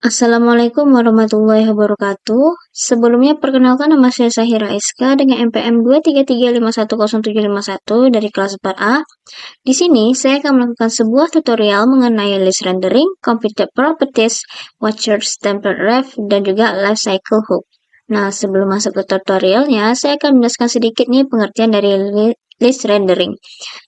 Assalamualaikum warahmatullahi wabarakatuh. Sebelumnya perkenalkan nama saya Sahira SK dengan NPM 233510751 dari kelas 4A. Di sini saya akan melakukan sebuah tutorial mengenai list rendering, computer properties, watchers, template ref, dan juga life cycle hook. Nah, sebelum masuk ke tutorialnya, saya akan menjelaskan sedikit nih pengertian dari list rendering.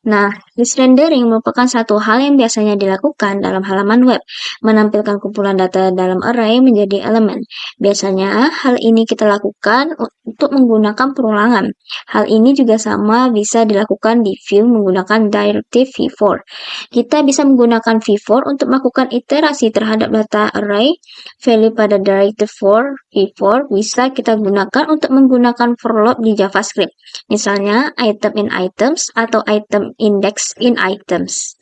Nah, list rendering merupakan satu hal yang biasanya dilakukan dalam halaman web, menampilkan kumpulan data dalam array menjadi elemen. Biasanya, hal ini kita lakukan untuk menggunakan perulangan. Hal ini juga sama bisa dilakukan di view menggunakan Directive V4. Kita bisa menggunakan V4 untuk melakukan iterasi terhadap data array. Value pada Directive V4 bisa kita gunakan untuk menggunakan for loop di JavaScript. Misalnya, item in items atau item index in items.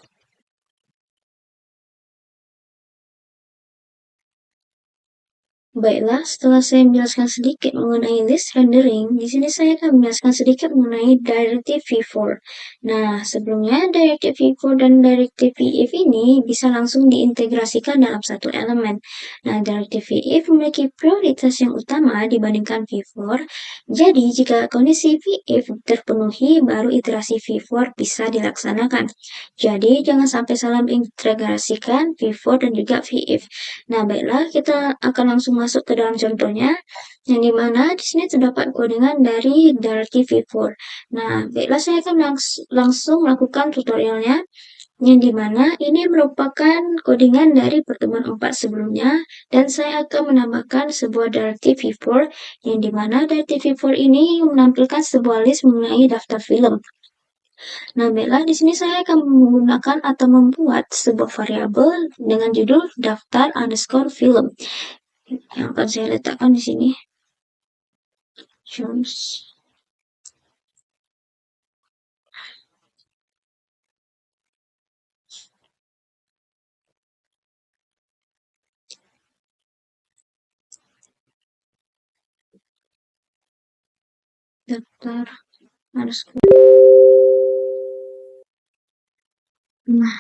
Baiklah, setelah saya menjelaskan sedikit mengenai list rendering, di sini saya akan menjelaskan sedikit mengenai Directive V4. Nah, sebelumnya Directive V4 dan Directive VIF ini bisa langsung diintegrasikan dalam satu elemen. Nah, Directive VIF memiliki prioritas yang utama dibandingkan V4. Jadi, jika kondisi VIF terpenuhi, baru iterasi V4 bisa dilaksanakan. Jadi, jangan sampai salah mengintegrasikan V4 dan juga VIF. Nah, baiklah, kita akan langsung masuk ke dalam contohnya, yang dimana di sini terdapat codingan dari Directive V4. Nah, baiklah saya akan langsung melakukan tutorialnya, yang dimana ini merupakan codingan dari pertemuan 4 sebelumnya, dan saya akan menambahkan sebuah Directive V4, yang dimana Directive V4 ini menampilkan sebuah list mengenai daftar film. Nah, baiklah, di sini saya akan menggunakan atau membuat sebuah variabel dengan judul daftar underscore film yang akan saya letakkan di sini. Jones. Daftar underscore. Nah,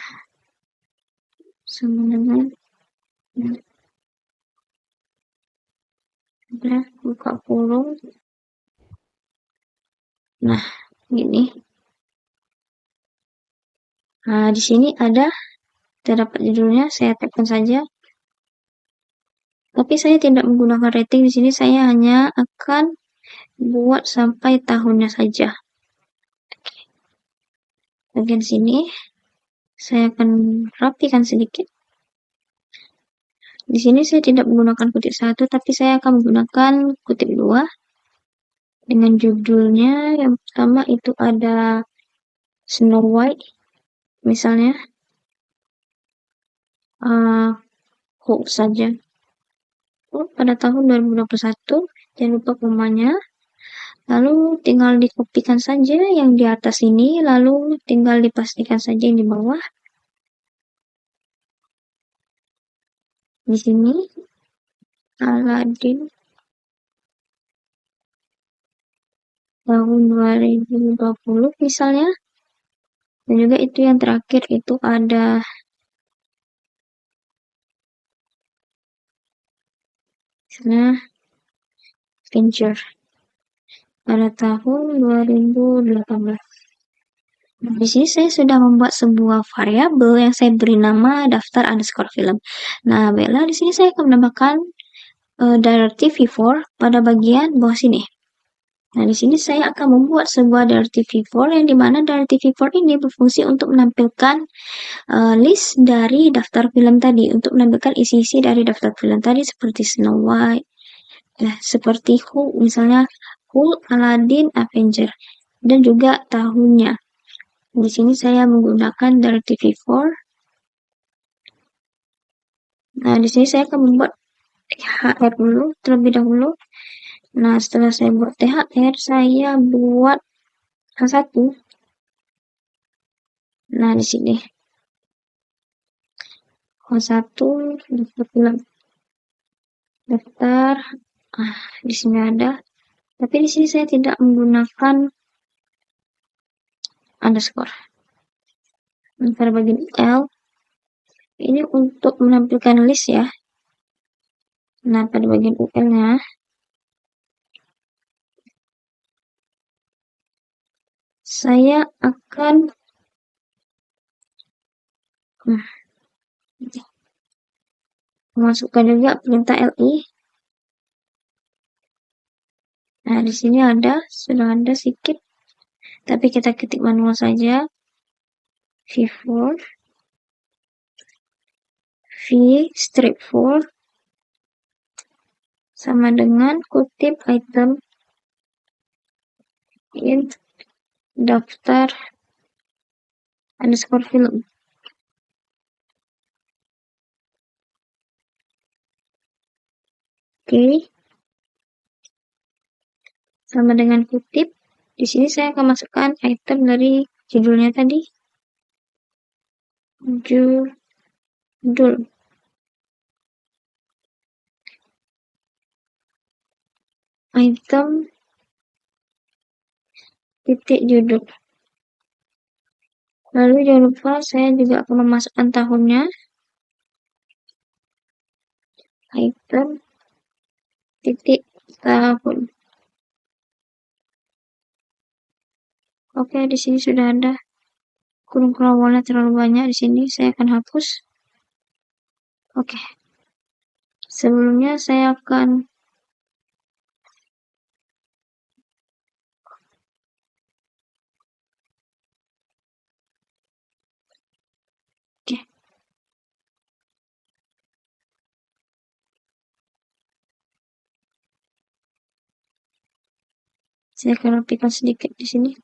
sama dengan buka kurung. Nah, gini. Nah, di sini ada terdapat judulnya, saya tekan saja. Tapi saya tidak menggunakan rating di sini, saya hanya akan buat sampai tahunnya saja. Bagian sini saya akan rapikan sedikit. Di sini saya tidak menggunakan kutip 1, tapi saya akan menggunakan kutip 2. Dengan judulnya yang pertama itu ada Snow White, misalnya. Hook saja. Pada tahun 2021, jangan lupa komanya. Lalu tinggal dikopikan saja yang di atas ini, lalu tinggal dipastikan saja yang di bawah. Di sini, Aladdin tahun 2020 misalnya. Dan juga itu yang terakhir itu ada misalnya Fincher pada tahun 2018. Nah, di sini saya sudah membuat sebuah variabel yang saya beri nama daftar underscore film. Nah, baiklah di sini saya akan menambahkan Directive V4 pada bagian bawah sini. Nah, di sini saya akan membuat sebuah Directive V4 yang dimana Directive V4 ini berfungsi untuk menampilkan list dari daftar film tadi, untuk menampilkan isi-isi dari daftar film tadi seperti Snow White, seperti Hulk, misalnya Hulk, Aladdin, Avenger, dan juga tahunnya. Di sini saya menggunakan Directive V4. Nah, di sini saya akan membuat THR dulu terlebih dahulu. Nah, setelah saya buat THR, saya buat H1. Nah, di sini H1 daftar film. Daftar di sini ada. Tapi di sini saya tidak menggunakan underscore. Pada bagian L ini untuk menampilkan list ya. Nah, pada bagian UL-nya, saya akan memasukkan juga perintah LI. Nah, di sini sudah ada sedikit, tapi kita ketik manual saja. V4, V strip 4, sama dengan kutip item in daftar underscore film. Oke. Sama dengan kutip. Di sini saya akan masukkan item dari judulnya tadi. Judul. Item titik judul. Lalu jangan lupa saya juga akan memasukkan tahunnya. Item titik tahun. Oke, di sini sudah ada. Kurung-kurung warna terlalu banyak di sini, saya akan hapus. Oke. Sebelumnya saya akan saya akan rapikan sedikit di sini.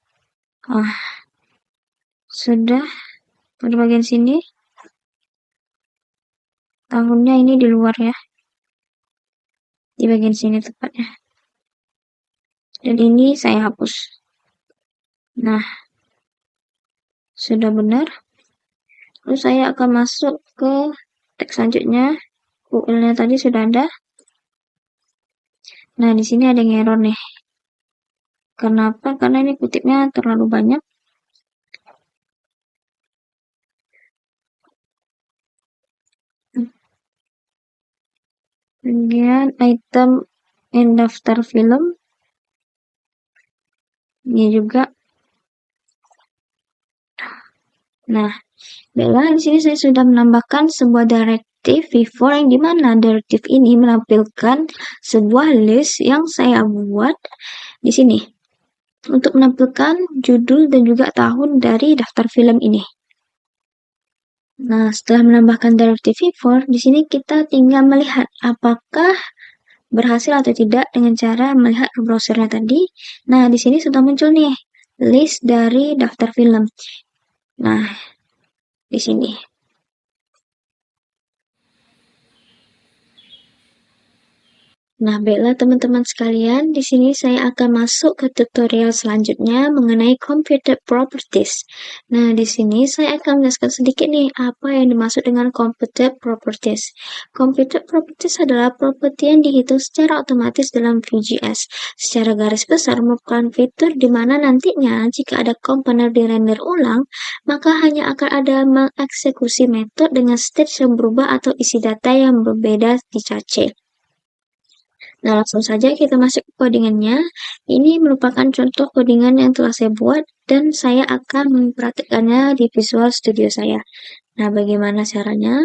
Sudah pada bagian sini. Tahunnya ini di luar ya. Di bagian sini tepatnya. Dan ini saya hapus. Nah, sudah benar. Lalu saya akan masuk ke teks selanjutnya. UL-nya tadi sudah ada. Nah, di sini ada yang error nih. Kenapa? Karena ini kutipnya terlalu banyak. Kemudian item and daftar film. Ini juga. Nah, baiklah di sini saya sudah menambahkan sebuah directive V4 yang dimana directive ini menampilkan sebuah list yang saya buat di sini untuk menampilkan judul dan juga tahun dari daftar film ini. Nah, setelah menambahkan directive V4, di sini kita tinggal melihat apakah berhasil atau tidak dengan cara melihat browsernya tadi. Nah, di sini sudah muncul nih list dari daftar film. Nah, di sini. Nah, baiklah teman-teman sekalian, di sini saya akan masuk ke tutorial selanjutnya mengenai computer properties. Nah, di sini saya akan menjelaskan sedikit nih apa yang dimaksud dengan computer properties. Computer properties adalah properti yang dihitung secara otomatis dalam VGS. Secara garis besar merupakan fitur di mana nantinya jika ada komponen di-render ulang, maka hanya akan ada mengeksekusi metode dengan stage yang berubah atau isi data yang berbeda di cache. Nah, langsung saja kita masuk ke codingannya. Ini merupakan contoh codingan yang telah saya buat dan saya akan mempraktikkannya di Visual Studio saya. Nah, bagaimana caranya?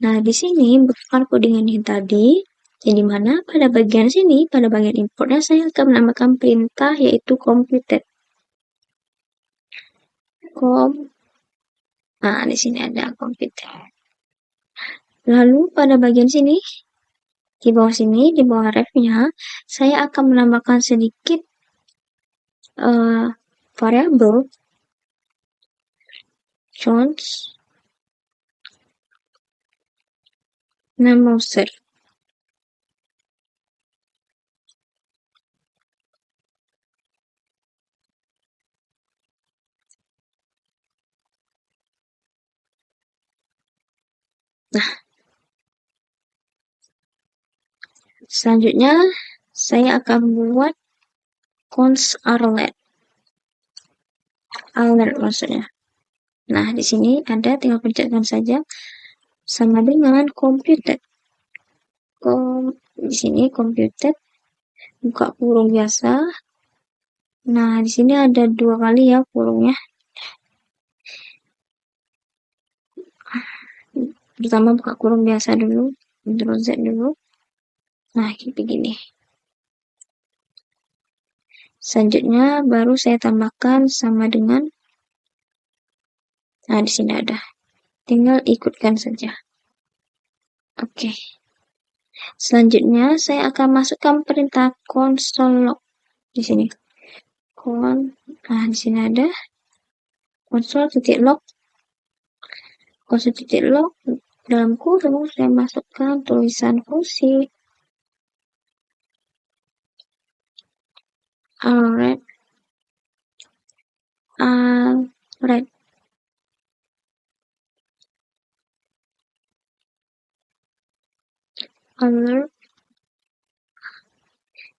Nah, di sini bukan codingan yang tadi, yang dimana pada bagian sini, pada bagian importnya saya akan menambahkan perintah yaitu computed. Nah, di sini ada computed. Lalu pada bagian sini, di bawah sini, di bawah ref-nya, saya akan menambahkan sedikit variabel Jones nama user. Nah, selanjutnya saya akan buat const alert maksudnya. Nah, di sini ada, tinggal pencetkan saja sama dengan computed. di sini computed, buka kurung biasa. Nah, di sini ada 2 kali ya kurungnya. Pertama buka kurung biasa dulu, Ctrl Z dulu. Nah, kayak begini. Selanjutnya baru saya tambahkan sama dengan, nah di sini ada. Tinggal ikutkan saja. Oke. Selanjutnya saya akan masukkan perintah console log di sini. Nah, di sini ada console.log. Console.log dalam kurung saya masukkan tulisan fungsi alert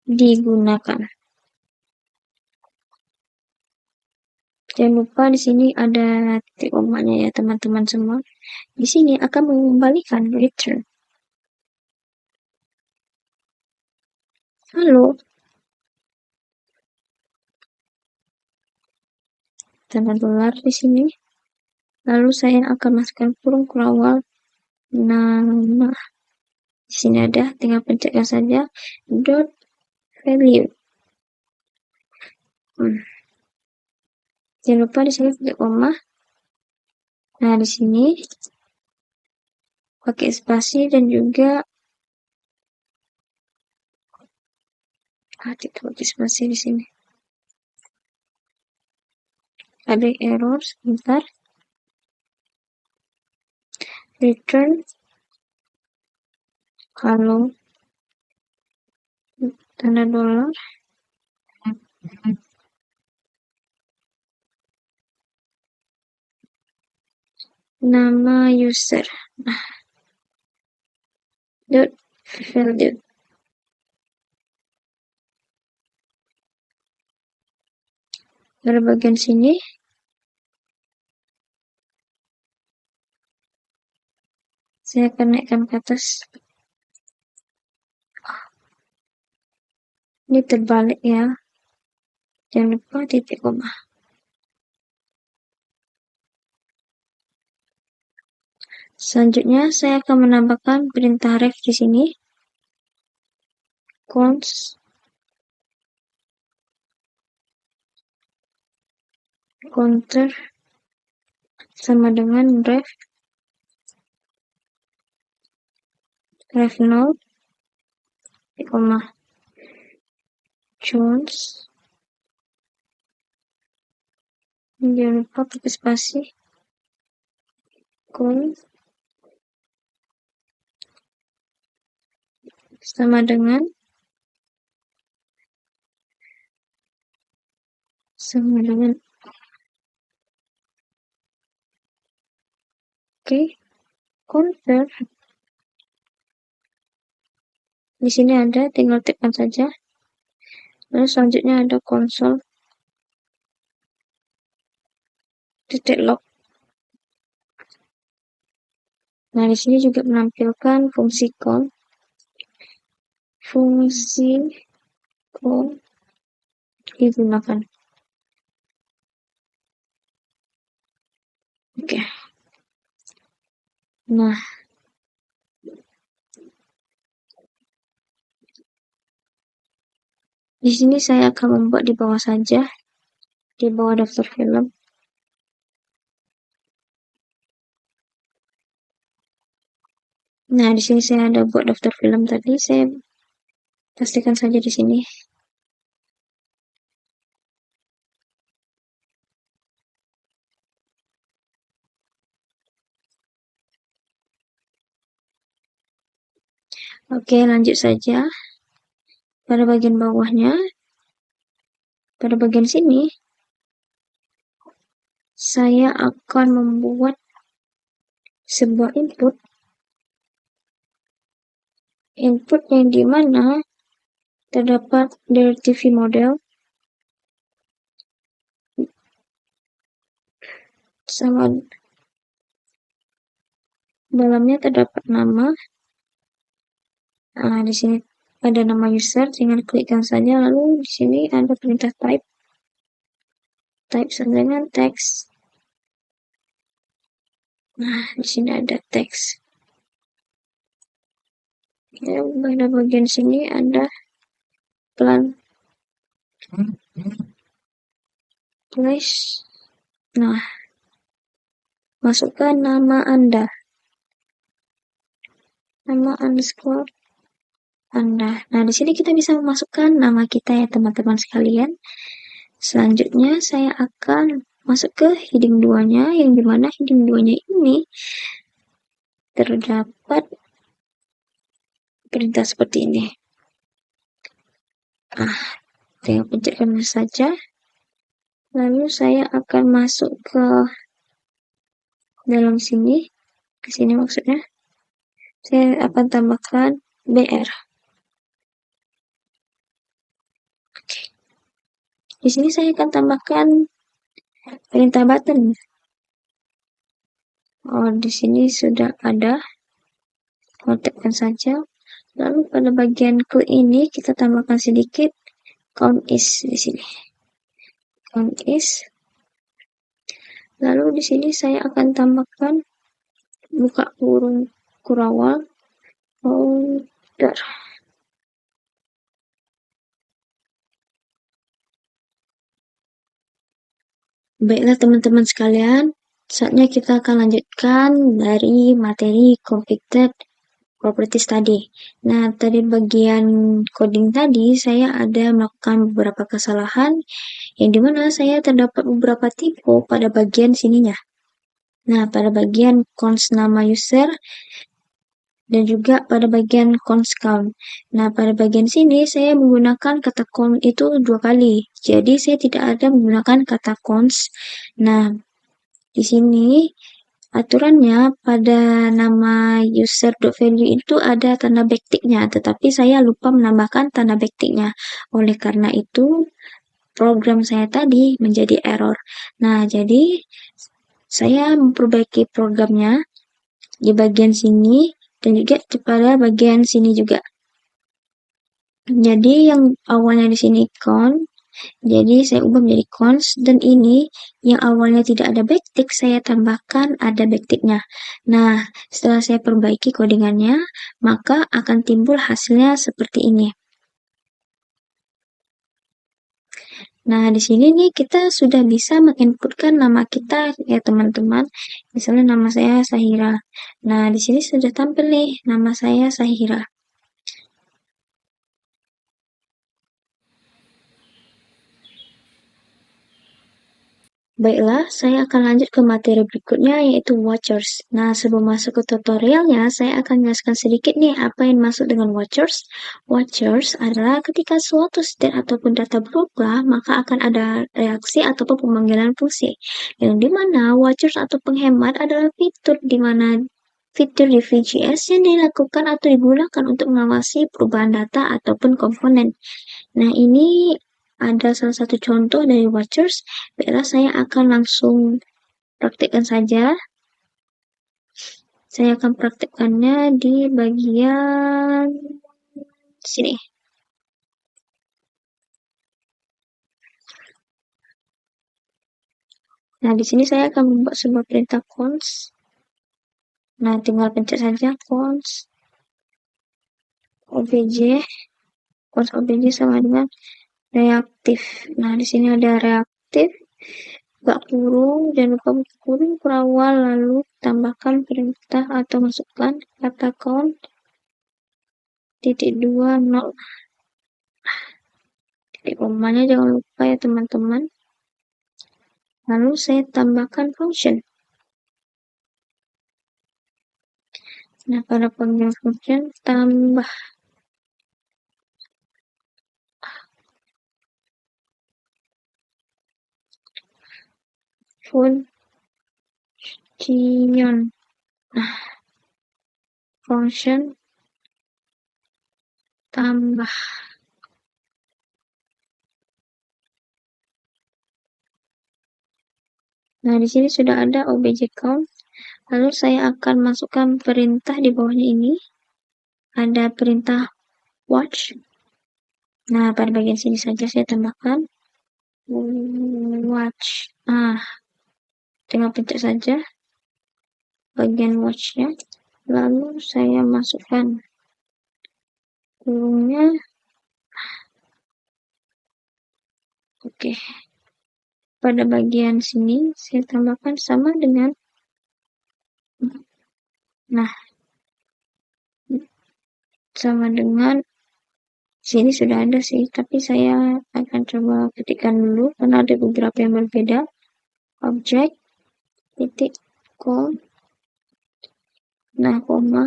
digunakan. Jangan lupa di sini ada titik komanya ya teman-teman semua. Di sini akan mengembalikan return. Halo. Tanda dolar di sini. Lalu saya akan masukkan kurung awal nama. Di sini ada, tinggal pencetkan saja dot value. Jangan lupa di sini titik koma. Nah, di sini pakai spasi dan juga tidak pakai spasi di sini. Ada error sebentar. Return kalau tanda dolar nama user. Nah, dot value. Pada bagian sini saya akan naikkan ke atas. Ini terbalik ya. Jangan lupa titik koma. Selanjutnya saya akan menambahkan perintah ref di sini. Cons counter sama dengan ref 0, koma Jones. Jangan lupa pakai spasi. Sama dengan oke, convert. Di sini ada, tinggal tekan saja. Lalu selanjutnya ada console titik log. Nah, di sini juga menampilkan fungsi call. Fungsi call digunakan. Oke. Nah, di sini saya akan membuat di bawah saja, di bawah daftar film. Nah, di sini saya ada buat daftar film tadi, saya pastikan saja di sini. Oke, lanjut saja. Pada bagian bawahnya, pada bagian sini, saya akan membuat sebuah input yang dimana terdapat dari TV model sama dalamnya terdapat nama Nah, di sini ada nama user, tinggal klikkan saja. Lalu di sini ada perintah type sama dengan teks. Nah, di sini ada teks. Ya, pada bagian sini ada plan place. Nah, masukkan nama Anda. Nama underscore Anda. Nah, di sini kita bisa memasukkan nama kita ya teman-teman sekalian. Selanjutnya saya akan masuk ke heading 2-nya, yang dimana heading 2-nya ini terdapat perintah seperti ini. Tinggal pencetkan saja. Lalu saya akan masuk ke dalam sini, ke sini maksudnya. Saya akan tambahkan BR. Oke. Di sini saya akan tambahkan perintah button. Oh, di sini sudah ada. Kontakkan saja. Lalu pada bagian klik ini kita tambahkan sedikit count is di sini. Count is. Lalu di sini saya akan tambahkan buka kurung kurawal folder. Baiklah teman-teman sekalian, saatnya kita akan lanjutkan dari materi configured properties tadi. Nah, tadi bagian coding tadi saya ada melakukan beberapa kesalahan yang dimana saya terdapat beberapa typo pada bagian sininya. Nah, pada bagian const nama user dan juga pada bagian const count. Nah, pada bagian sini saya menggunakan kata count itu 2 kali. Jadi saya tidak ada menggunakan kata const. Nah, di sini aturannya pada nama user.value itu ada tanda backticknya, tetapi saya lupa menambahkan tanda backticknya. Oleh karena itu, program saya tadi menjadi error. Nah, jadi saya memperbaiki programnya di bagian sini dan juga pada bagian sini juga. Jadi yang awalnya di sini count, jadi saya ubah menjadi const, dan ini yang awalnya tidak ada backtick saya tambahkan ada backticknya. Nah, setelah saya perbaiki codingannya, maka akan timbul hasilnya seperti ini. Nah, di sini nih kita sudah bisa menginputkan nama kita ya teman-teman. Misalnya nama saya Sahira. Nah, di sini sudah tampil nih nama saya Sahira. Baiklah, saya akan lanjut ke materi berikutnya yaitu watchers. Nah, sebelum masuk ke tutorialnya, saya akan jelaskan sedikit nih apa yang masuk dengan watchers. Watchers adalah ketika suatu state ataupun data berubah, maka akan ada reaksi ataupun pemanggilan fungsi. Yang dimana watchers atau penghemat adalah fitur fitur di VGS yang dilakukan atau digunakan untuk mengawasi perubahan data ataupun komponen. Nah, ini ada salah satu contoh dari watchers. Baiklah, saya akan langsung praktikkan saja. Saya akan praktikkannya di bagian sini. Nah, di sini saya akan membuat sebuah perintah const. Nah, tinggal pencet saja const obj. Const obj sama dengan reaktif. Nah, di sini ada reaktif, buka kurung, dan lupa buka kurung kurawal, lalu tambahkan perintah atau masukkan kata count .20. Titik komanya jangan lupa ya teman-teman. Lalu saya tambahkan function. Nah, pada panggilan function tambah function. Nah, function tambah. Nah, di sini sudah ada obj count. Lalu saya akan masukkan perintah di bawahnya ini. ada perintah watch. Nah, pada bagian sini saja saya tambahkan watch. Tinggal pencet saja bagian watch-nya. Lalu saya masukkan kurungnya. Oke. Pada bagian sini saya tambahkan sama dengan sini sudah ada sih, tapi saya akan coba ketikkan dulu karena ada beberapa yang berbeda. Objek titik com, koma,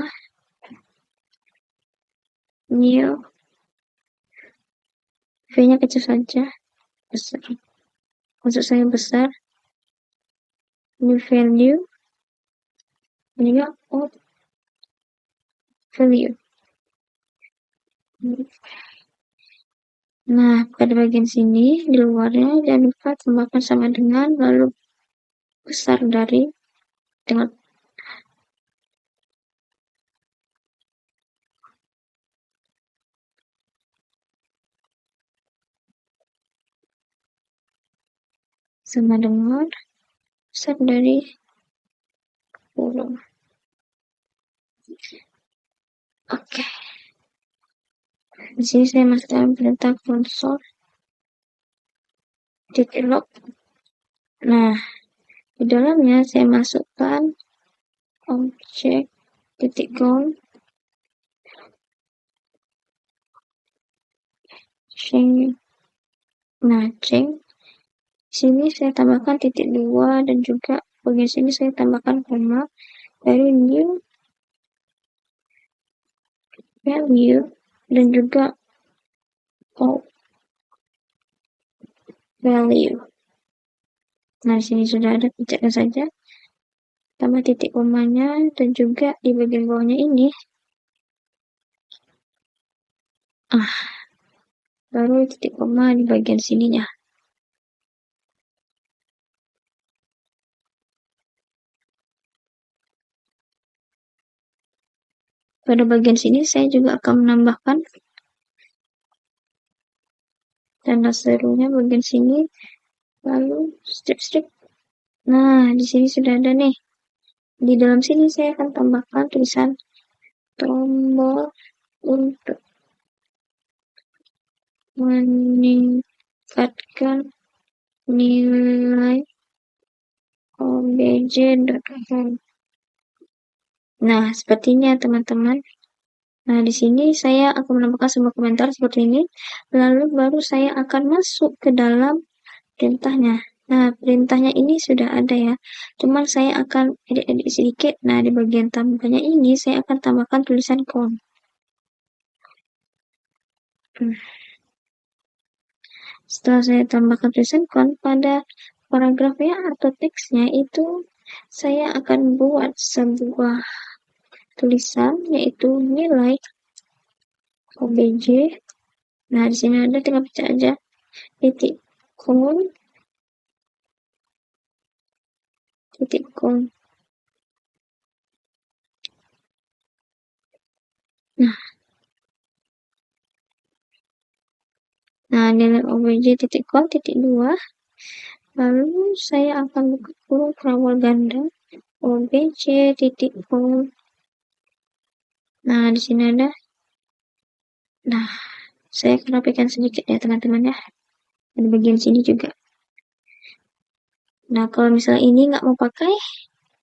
new, V-nya kecil saja, besar, maksud saya besar, new value, juga value. Nah, pada bagian sini, di luarnya, jangan lupa tambahkan sama dengan, lalu besar dari, dengan sama dengan besar dari 10. Oke. Di sini saya masukkan perintah console titik log. Nah, di dalamnya saya masukkan objek titik count change. Nah, change. Sini saya tambahkan titik 2 dan juga bagian sini saya tambahkan koma dari new value dan juga value. Nah, di sini sudah ada, pencetkan saja. Tambah titik komanya dan juga di bagian bawahnya ini. Baru titik koma di bagian sininya. Pada bagian sini saya juga akan menambahkan tanda serunya bagian sini, lalu strip. Nah, di sini sudah ada nih. Di dalam sini saya akan tambahkan tulisan tombol untuk meningkatkan nilai obj.com. Nah, sepertinya teman-teman. Nah, di sini saya akan menambahkan sebuah komentar seperti ini. Lalu baru saya akan masuk ke dalam perintahnya. Nah, perintahnya ini sudah ada ya. Cuman saya akan edit sedikit. Nah, di bagian tambahnya ini saya akan tambahkan tulisan count. Setelah saya tambahkan tulisan count pada paragrafnya atau teksnya itu, saya akan buat sebuah tulisan yaitu nilai obj. Nah, di sini ada, tinggal baca aja titik count. Nah, nilai obj titik count titik 2. Lalu saya akan buka kurung perawal ganda obj titik count. Nah, di sini ada. Nah, saya akan rapikan sedikit ya teman-teman ya. Di bagian sini juga. Nah, kalau misalnya ini nggak mau pakai,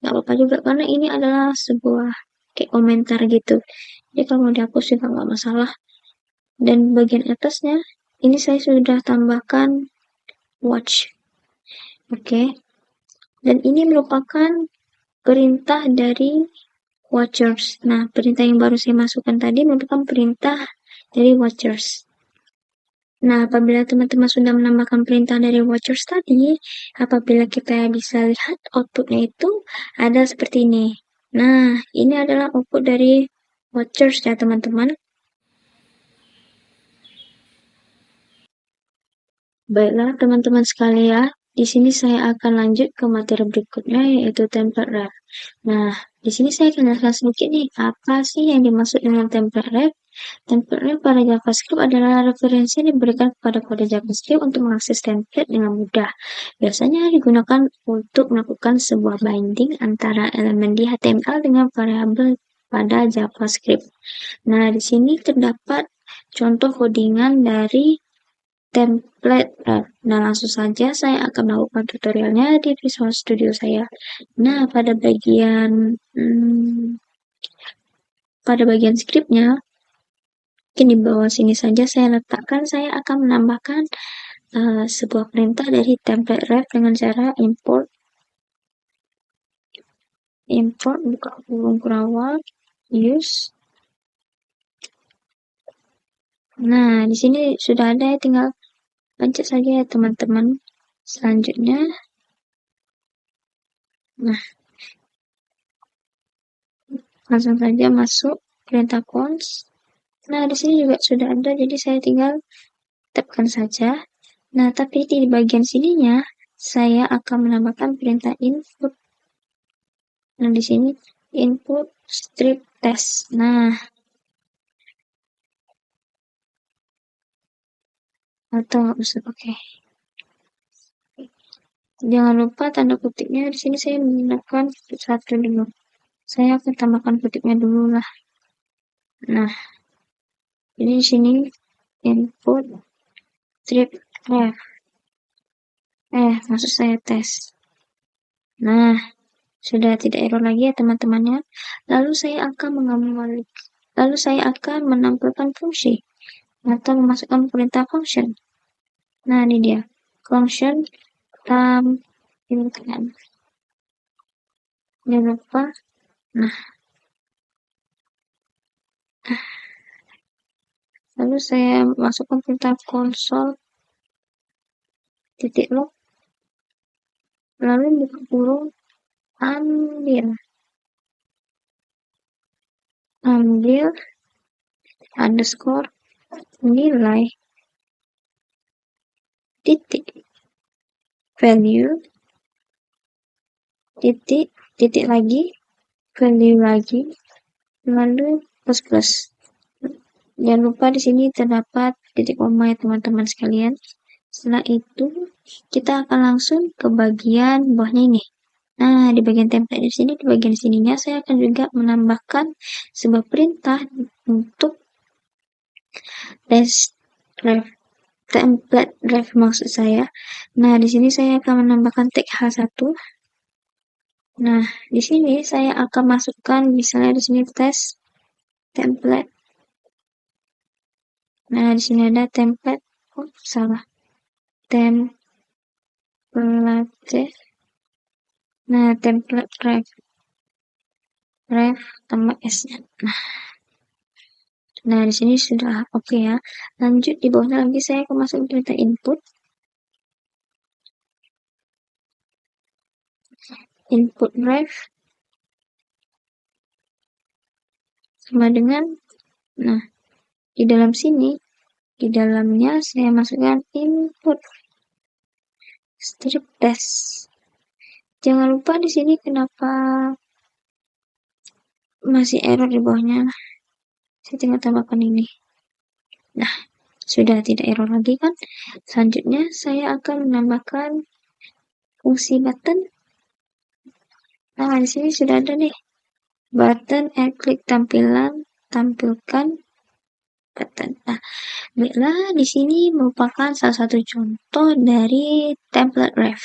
nggak apa-apa juga karena ini adalah sebuah kayak komentar gitu. Jadi kalau mau dihapus juga nggak masalah. Dan bagian atasnya, ini saya sudah tambahkan watch. Oke. Dan ini merupakan perintah dari watchers. Nah, perintah yang baru saya masukkan tadi merupakan perintah dari watchers. Nah, apabila teman-teman sudah menambahkan perintah dari watchers tadi, apabila kita bisa lihat outputnya itu ada seperti ini. Nah, ini adalah output dari watchers ya teman-teman. Baiklah teman-teman sekalian, di sini saya akan lanjut ke materi berikutnya yaitu template wrap. Nah, di sini saya akan jelaskan sedikit nih, apa sih yang dimaksud dengan template ref. Template ref pada JavaScript adalah referensi yang diberikan kepada kode JavaScript untuk mengakses template dengan mudah. Biasanya digunakan untuk melakukan sebuah binding antara elemen di HTML dengan variabel pada JavaScript. Nah, di sini terdapat contoh codingan dari template ref. Nah, langsung saja saya akan melakukan tutorialnya di Visual Studio saya. Nah, pada bagian scriptnya, mungkin di bawah sini saja saya letakkan, saya akan menambahkan sebuah perintah dari template ref dengan cara import buka kurung kurawal use. Nah, di sini sudah ada, tinggal pencet saja ya teman-teman. Selanjutnya, nah, langsung saja masuk perintah cons. Nah, di sini juga sudah ada, jadi saya tinggal tekan saja. Nah, tapi di bagian sininya saya akan menambahkan perintah input. Nah, di sini input strip test. Nah, atau nggak usah pakai. Jangan lupa tanda kutipnya di sini saya menggunakan satu dulu. Saya akan tambahkan kutipnya dulu lah. Nah, ini di sini input strip ref. Maksud saya tes. Nah, sudah tidak error lagi ya teman-temannya. Lalu saya akan menampilkan fungsi atau memasukkan perintah function. Nah, ini dia. Function tampilkan. Jangan lupa. Nah. Lalu saya masukkan perintah console titik log. Lalu buka kurung ambil underscore nilai titik value titik lagi value lagi lalu plus. Jangan lupa di sini terdapat titik koma ya teman-teman sekalian. Setelah itu kita akan langsung ke bagian bawahnya ini. Nah, di bagian template di sini, di bagian sininya saya akan juga menambahkan sebuah perintah untuk template ref maksud saya. Nah, di sini saya akan menambahkan tag H1. Nah, di sini saya akan masukkan misalnya di sini test template. Nah, di sini ada template. Oh, salah. Template. Nah, template ref tambah S-nya. Nah, di sini sudah oke ya. Lanjut di bawahnya lagi saya akan masuk perintah input. Input ref sama dengan, nah, di dalam sini, di dalamnya saya masukkan input strip test. Jangan lupa di sini kenapa masih error di bawahnya. Saya tinggal tambahkan ini. Nah, sudah tidak error lagi kan? Selanjutnya saya akan menambahkan fungsi button. Nah, di sini sudah ada nih. Button klik tampilkan button. Nah, baiklah, di sini merupakan salah satu contoh dari template ref.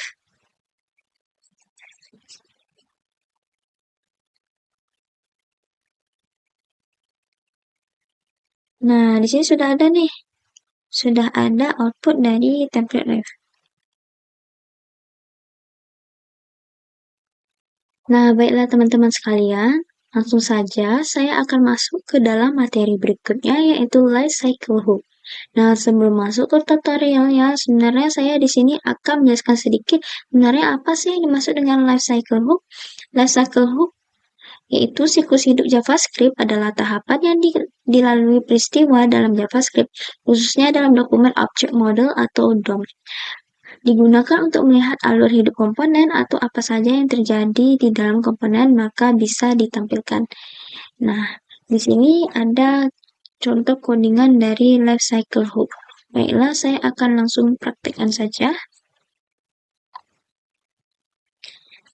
Nah, di sini sudah ada nih. Sudah ada output dari template ref. Nah, baiklah teman-teman sekalian, langsung saja saya akan masuk ke dalam materi berikutnya, yaitu life cycle hook. Nah, sebelum masuk ke tutorialnya, sebenarnya saya di sini akan menjelaskan sedikit sebenarnya apa sih yang dimaksud dengan life cycle hook. Life cycle hook yaitu siklus hidup JavaScript adalah tahapan yang dilalui peristiwa dalam JavaScript, khususnya dalam dokumen Object Model atau DOM. digunakan untuk melihat alur hidup komponen atau apa saja yang terjadi di dalam komponen, maka bisa ditampilkan. Nah, di sini ada contoh codingan dari life cycle hook. Baiklah, saya akan langsung praktekkan saja.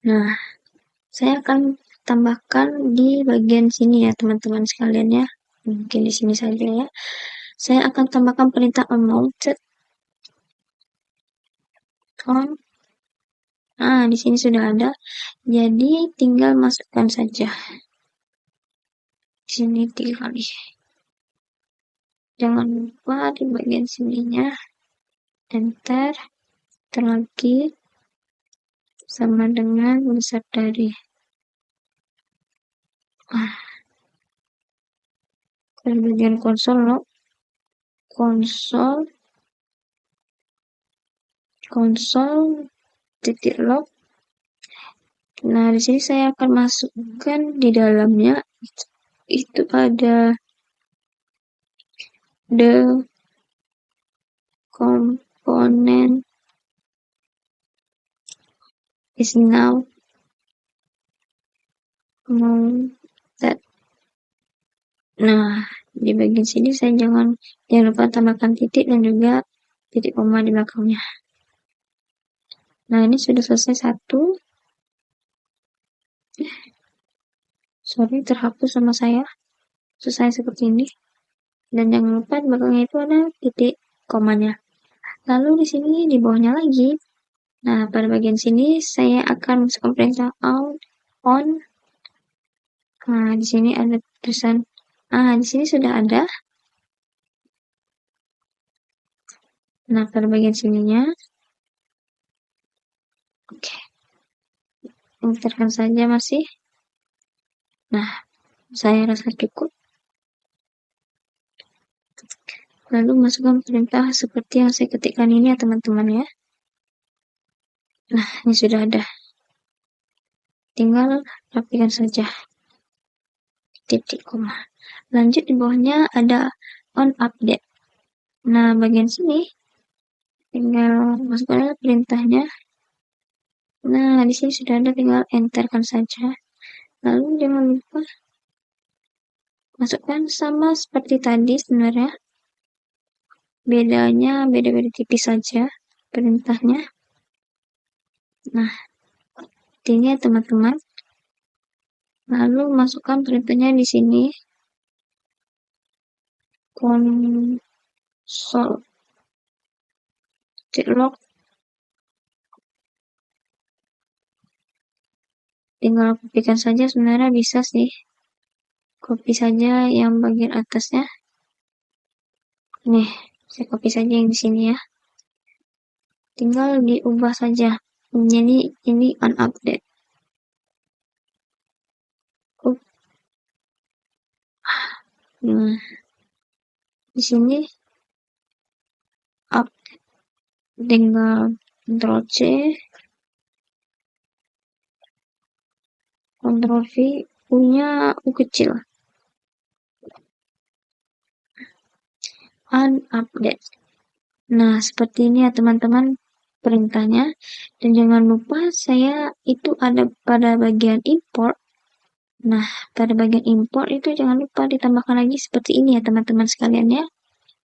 Nah, saya akan tambahkan di bagian sini ya, teman-teman sekalian ya. Mungkin di sini saja ya. Saya akan tambahkan perintah unmounted on. Nah, di sini sudah ada. Jadi tinggal masukkan saja. Di sini 3 kali. Jangan lupa di bagian sininya. Enter. Terlagi sama dengan besar dari. Ke bagian konsol log. Konsol titik log. Nah, di sini saya akan masukkan di dalamnya itu ada the component is now mounted. Nah, di bagian sini saya jangan lupa tambahkan titik dan juga titik koma di belakangnya. Nah, ini sudah selesai satu. Sorry, terhapus sama saya. Selesai seperti ini. Dan jangan lupa di belakangnya itu ada titik komanya. Lalu di sini di bawahnya lagi. Nah, pada bagian sini saya akan masukkan perintah out on. Nah, di sini ada tulisan. Nah, di sini sudah ada. Nah, pada bagian sininya. Oke. Enterkan saja masih. Nah, saya rasa cukup. Lalu masukkan perintah seperti yang saya ketikkan ini ya teman-teman ya. Nah, ini sudah ada. Tinggal rapikan saja. Titik koma. Lanjut di bawahnya ada on update. Nah, bagian sini tinggal masukkan perintahnya. Nah, di sini sudah ada, tinggal enterkan saja. Lalu jangan lupa masukkan sama seperti tadi sebenarnya. Bedanya beda-beda tipis saja perintahnya. Nah, ini ya teman-teman. Lalu masukkan perintahnya di sini. Konsol log. Tinggal kopikan saja, sebenarnya bisa sih. Copy saja yang bagian atasnya. Nih, saya copy saja yang di sini ya. Tinggal diubah saja. Jadi ini on update. Nah, di sini update. Tinggal Ctrl C, Ctrl V, punya U kecil. Unupdate. Nah, seperti ini ya teman-teman perintahnya. Dan jangan lupa saya itu ada pada bagian import. Nah, pada bagian import itu jangan lupa ditambahkan lagi seperti ini ya teman-teman sekalian ya.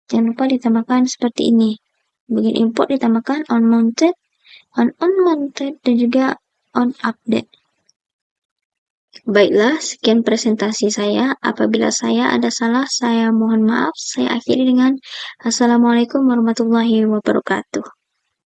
Jangan lupa ditambahkan seperti ini. Bagian import ditambahkan unmounted, unmounted, dan juga on update. Baiklah, sekian presentasi saya. Apabila saya ada salah, saya mohon maaf. Saya akhiri dengan Assalamualaikum warahmatullahi wabarakatuh.